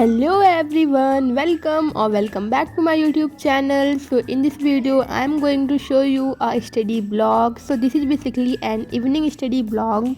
Hello everyone, welcome or welcome back to my YouTube channel. So in this video I am going to show you a study blog. So this is basically an evening study blog.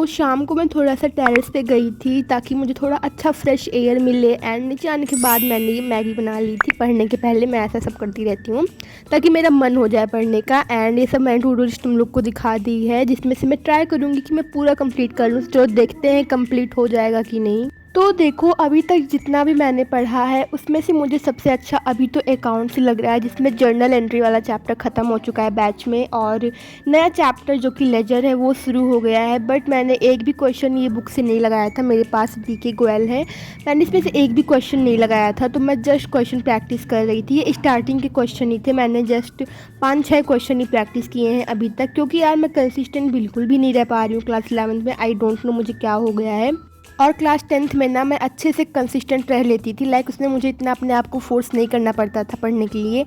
शाम को मैं थोड़ा सा terrace पे गई थी ताकि मुझे थोड़ा अच्छा फ्रेश एयर मिले एंड नीचे आने के बाद मैंने ये मैगी बना ली थी। पढ़ने के पहले मैं ऐसा सब करती रहती हूँ ताकि मेरा मन हो जाए पढ़ने का। एंड ये सब मैंने टू डू लिस्ट तुम लोग को दिखा दी है जिसमें से मैं ट्राई करूँगी कि मैं पूरा कंप्लीट कर लूँ। तो देखते हैं कंप्लीट हो जाएगा कि नहीं। तो देखो अभी तक जितना भी मैंने पढ़ा है उसमें से मुझे सबसे अच्छा अभी तो अकाउंट से लग रहा है, जिसमें जर्नल एंट्री वाला चैप्टर ख़त्म हो चुका है बैच में और नया चैप्टर जो कि लेजर है वो शुरू हो गया है। बट मैंने एक भी क्वेश्चन ये बुक से नहीं लगाया था। मेरे पास DK गोयल है, मैंने इसमें से एक भी क्वेश्चन नहीं लगाया था। तो मैं जस्ट क्वेश्चन प्रैक्टिस कर रही थी। ये स्टार्टिंग के क्वेश्चन ही थे, मैंने जस्ट 5-6 क्वेश्चन ही प्रैक्टिस किए हैं अभी तक, क्योंकि यार मैं कंसिस्टेंट बिल्कुल भी नहीं रह पा रही हूँ क्लास 11th में। आई डोंट नो मुझे क्या हो गया है। और क्लास 10th में ना मैं अच्छे से कंसिस्टेंट रह लेती थी, लाइक उसमें मुझे इतना अपने आप को फोर्स नहीं करना पड़ता था पढ़ने के लिए।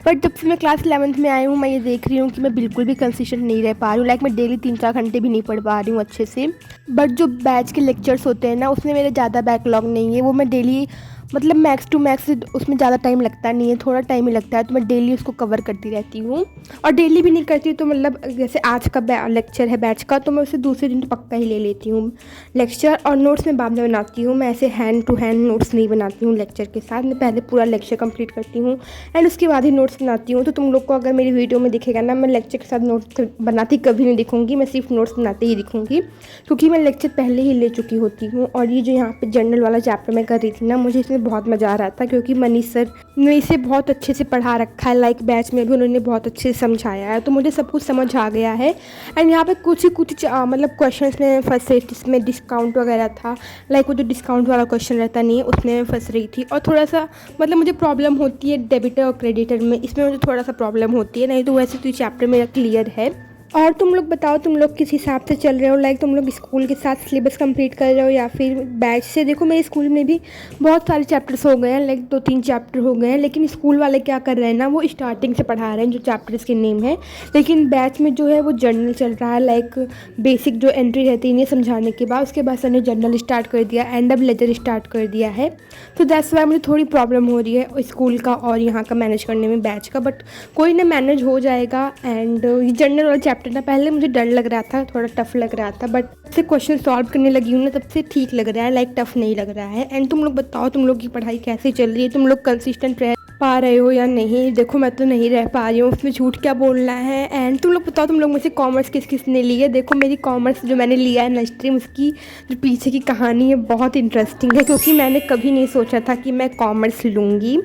बट जब से मैं क्लास 11th में आई हूँ मैं ये देख रही हूँ कि मैं बिल्कुल भी कंसिस्टेंट नहीं रह पा रही हूँ। लाइक मैं डेली 3-4 घंटे भी नहीं पढ़ पा रही हूँ अच्छे से। बट जो बैच के लेक्चर्स होते हैं ना उसमें मेरे ज़्यादा बैकलॉग नहीं है, वो मैं डेली मतलब मैक्स टू मैक्स उसमें ज़्यादा टाइम लगता नहीं है, थोड़ा टाइम ही लगता है। तो मैं डेली उसको कवर करती रहती हूँ। और डेली भी नहीं करती तो मतलब जैसे आज का लेक्चर है बैच का तो मैं उसे दूसरे दिन तो पक्का ही ले लेती हूँ लेक्चर। और नोट्स मैं बाद में बनाती हूँ, मैं ऐसे हैंड टू हैंड नोट्स नहीं बनाती हूँ लेक्चर के साथ। मैं पहले पूरा लेक्चर कंप्लीट करती हूँ एंड उसके बाद ही नोट्स बनाती हूँ। तो तुम लोग को अगर मेरी वीडियो में दिखेगा ना, मैं लेक्चर के साथ नोट्स बनाती कभी नहीं दिखूँगी, मैं सिर्फ नोट्स बनाते ही दिखूँगी, क्योंकि मैं लेक्चर पहले ही ले चुकी होती हूँ। और ये जो यहाँ पे जर्नल वाला चैप्टर मैं कर रही थी ना, मुझे इसमें बहुत मज़ा आ रहा था क्योंकि मनीष सर ने इसे बहुत अच्छे से पढ़ा रखा है। लाइक बैच में भी उन्होंने बहुत अच्छे से समझाया है, तो मुझे सब कुछ समझ आ गया है। एंड यहाँ पे कुछ मतलब क्वेश्चंस में फंस रही थी, जिसमें डिस्काउंट वगैरह था। लाइक वो जो डिस्काउंट वाला क्वेश्चन रहता नहीं है उसमें मैं फंस रही थी। और थोड़ा सा मतलब मुझे प्रॉब्लम होती है डेबिटर और क्रेडिटर में, इसमें मुझे थोड़ा सा प्रॉब्लम होती है, नहीं तो वैसे तो ये चैप्टर मेरा क्लियर है। और तुम लोग बताओ तुम लोग किस हिसाब से चल रहे हो, लाइक तुम लोग स्कूल के साथ सिलेबस कंप्लीट कर रहे हो या फिर बैच से। देखो मेरे स्कूल में भी बहुत सारे चैप्टर्स हो गए हैं, लाइक 2-3 चैप्टर हो गए हैं, लेकिन स्कूल वाले क्या कर रहे हैं ना, वो स्टार्टिंग से पढ़ा रहे हैं जो चैप्टर्स के नेम है। लेकिन बैच में जो है वो जर्नल चल रहा है, लाइक बेसिक जो एंट्री रहती है इन्हें समझाने के बाद उसके बाद सर ने जर्नल स्टार्ट कर दिया, एंड अब लेजर स्टार्ट कर दिया है। तो दैट्स वाई मुझे थोड़ी प्रॉब्लम हो रही है स्कूल का और यहाँ का मैनेज करने में बैच का। बट कोई ना मैनेज हो जाएगा। एंड ये जर्नल वाला चैप्टर ना पहले मुझे डर लग रहा था, थोड़ा टफ लग रहा था, बट से क्वेश्चन सॉल्व करने लगी हूँ ना तब से ठीक लग रहा है, लाइक टफ नहीं लग रहा है। एंड तुम लोग बताओ तुम लोग की पढ़ाई कैसे चल रही है, तुम लोग कंसिस्टेंट रह पा रहे हो या नहीं। देखो मैं तो नहीं रह पा रही हूँ, उसमें झूठ क्या बोलना है। एंड तुम लोग बताओ तुम लोग मुझसे कॉमर्स किस किस ने ली है। देखो मेरी कॉमर्स जो मैंने लिया है ना स्ट्रीम, उसकी जो पीछे की कहानी है बहुत इंटरेस्टिंग है, क्योंकि मैंने कभी नहीं सोचा था कि मैं कॉमर्स लूँगी।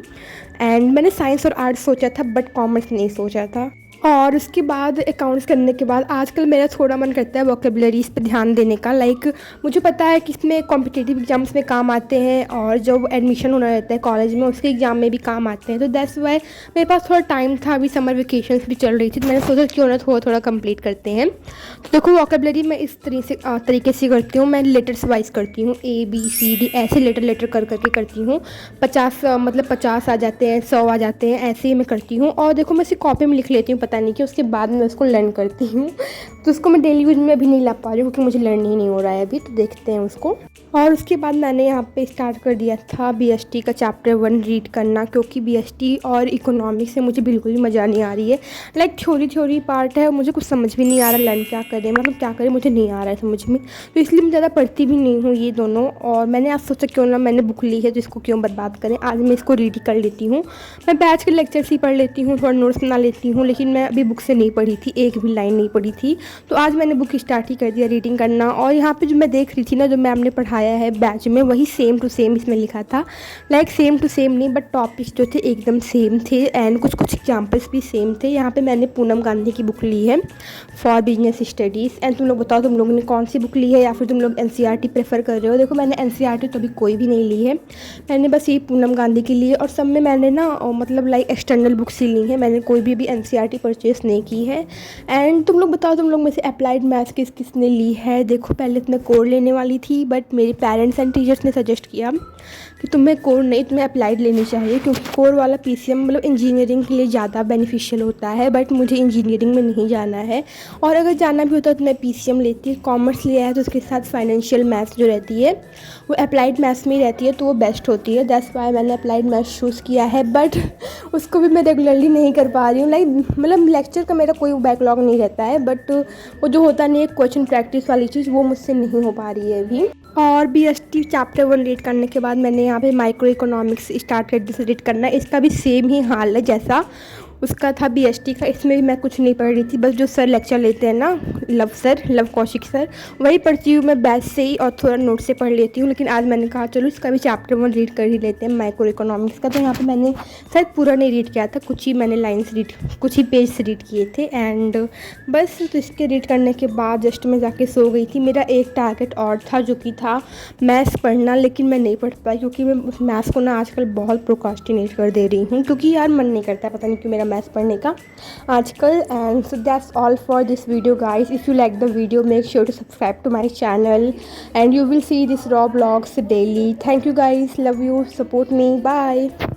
एंड मैंने साइंस और आर्ट्स सोचा था बट कॉमर्स नहीं सोचा था। और उसके बाद अकाउंट्स करने के बाद आजकल मेरा थोड़ा मन करता है वोकेबलरीज पे ध्यान देने का। लाइक मुझे पता है कि इसमें कॉम्पिटिटिव एग्जाम्स में काम आते हैं और जब एडमिशन होना रहता है कॉलेज में उसके एग्ज़ाम में भी काम आते हैं। तो दैट्स वाई मेरे पास थोड़ा टाइम था, अभी समर वेकेशंस भी चल रही थी, तो मैंने सोचा क्यों ना थोड़ा थोड़ा कंप्लीट करते हैं। तो देखो वोकेबलरी मैं इस तरीके से करती हूँ, मैं लेटर्स वाइज करती हूँ, ABCD ऐसे लेटर कर करके करती हूँ। 50 आ जाते हैं, 100 आ जाते हैं, ऐसे ही मैं करती हूँ। और देखो मैं इसे कॉपी में लिख लेती हूँ, पता नहीं कि उसके बाद मैं उसको लर्न करती हूँ। तो उसको मैं डेली यूज में अभी नहीं ला पा रही हूँ क्योंकि मुझे लर्न ही नहीं हो रहा है अभी, तो देखते हैं उसको। और उसके बाद मैंने यहाँ पे स्टार्ट कर दिया था BST का चैप्टर 1 रीड करना, क्योंकि BST और इकोनॉमिक्स से मुझे बिल्कुल भी मज़ा नहीं आ रही है। लाइक थ्योरी पार्ट है, मुझे कुछ समझ भी नहीं आ रहा लर्न क्या करें, मतलब क्या करें मुझे नहीं आ रहा है समझ में। तो इसलिए मैं ज़्यादा पढ़ती भी नहीं हूँ ये दोनों। और मैंने आज सोचा क्यों ना, मैंने बुक ली है तो इसको क्यों बर्बाद करें, आज मैं इसको रीड कर लेती हूँ। मैं बैच के लेक्चर्स ही पढ़ लेती हूँ, थोड़ा नोट्स बना लेती हूँ, लेकिन मैं अभी बुक से नहीं पढ़ी थी, एक भी लाइन नहीं पढ़ी थी। तो आज मैंने बुक स्टार्ट ही कर दिया रीडिंग करना। और यहाँ पे जो मैं देख रही थी ना, जो मैम ने पढ़ाया है बैच में, वही सेम टू सेम इसमें लिखा था। लाइक सेम टू सेम नहीं, बट टॉपिक्स जो थे एकदम सेम थे एंड कुछ एग्जाम्पल्स भी सेम थे। यहाँ पे मैंने पूनम गांधी की बुक ली है फॉर बिजनेस स्टडीज़। एंड तुम लोग बताओ तुम लोगों ने कौन सी बुक ली है, या फिर तुम लोग NCERT प्रेफर कर रहे हो। देखो मैंने NCERT तो अभी कोई भी नहीं ली है, मैंने बस ये पूनम गांधी की ली है। और सब में मैंने ना मतलब लाइक एक्सटर्नल बुक्स ही ली है, मैंने कोई भी अभी NCERT परचेस नहीं की है। एंड तुम लोग बताओ तुम लोग में से अप्लाइड मैथ्स किसने ली है। देखो पहले तो मैं कोर लेने वाली थी, बट मेरे पेरेंट्स एंड टीचर्स ने सजेस्ट किया कि तुम्हें कोर नहीं, तुम्हें अप्लाइड लेनी चाहिए, क्योंकि कोर वाला पीसीएम मतलब इंजीनियरिंग के लिए ज़्यादा बेनिफिशियल होता है, बट मुझे इंजीनियरिंग में नहीं जाना है। और अगर जाना भी होता तो मैं पीसीएम लेती। कॉमर्स लिया है तो उसके साथ फाइनेंशियल मैथ्स जो रहती है वो अप्लाइड मैथ्स में ही रहती है, तो वो बेस्ट होती है। दैट्स वाई मैंने अप्लाइड मैथ्स चूज़ किया है, बट उसको भी मैं रेगुलरली नहीं कर पा रही हूँ। लाइक मतलब लेक्चर का मेरा कोई बैकलॉग नहीं रहता है, बट वो जो होता नहीं है क्वेश्चन प्रैक्टिस वाली चीज़, वो मुझसे नहीं हो पा रही है अभी। और बीएसटी चैप्टर 1 रीड करने के बाद मैंने यहाँ पे माइक्रो इकोनॉमिक्स स्टार्ट कर दी रीड करना। इसका भी सेम ही हाल है जैसा उसका था बीएसटी का। इसमें भी मैं कुछ नहीं पढ़ रही थी, बस जो सर लेक्चर लेते हैं ना, लव कौशिक सर, वही पढ़ती हूँ मैं बैच से ही, और थोड़ा नोट से पढ़ लेती हूँ। लेकिन आज मैंने कहा चलो इसका भी चैप्टर 1 रीड कर ही लेते हैं माइक्रो इकोनॉमिक्स का। तो यहाँ पे मैंने शायद पूरा नहीं रीड किया था, कुछ ही मैंने लाइन्स रीड, कुछ ही पेज रीड किए थे। एंड बस तो इसके रीड करने के बाद जस्ट मैं जाके सो गई थी। मेरा एक टारगेट और था जो कि था मैथ्स पढ़ना, लेकिन मैं नहीं पढ़ पाई क्योंकि मैं उस मैथ्स को ना आजकल बहुत प्रोक्रास्टिनेट कर दे रही हूँ, क्योंकि यार मन नहीं करता, पता नहीं क्यों मेरा मैथ्स पढ़ने का आजकल। And so that's all for this video guys. If you like the video make sure to subscribe to my channel and you will see this raw vlogs daily. Thank you guys, love you, support me, bye.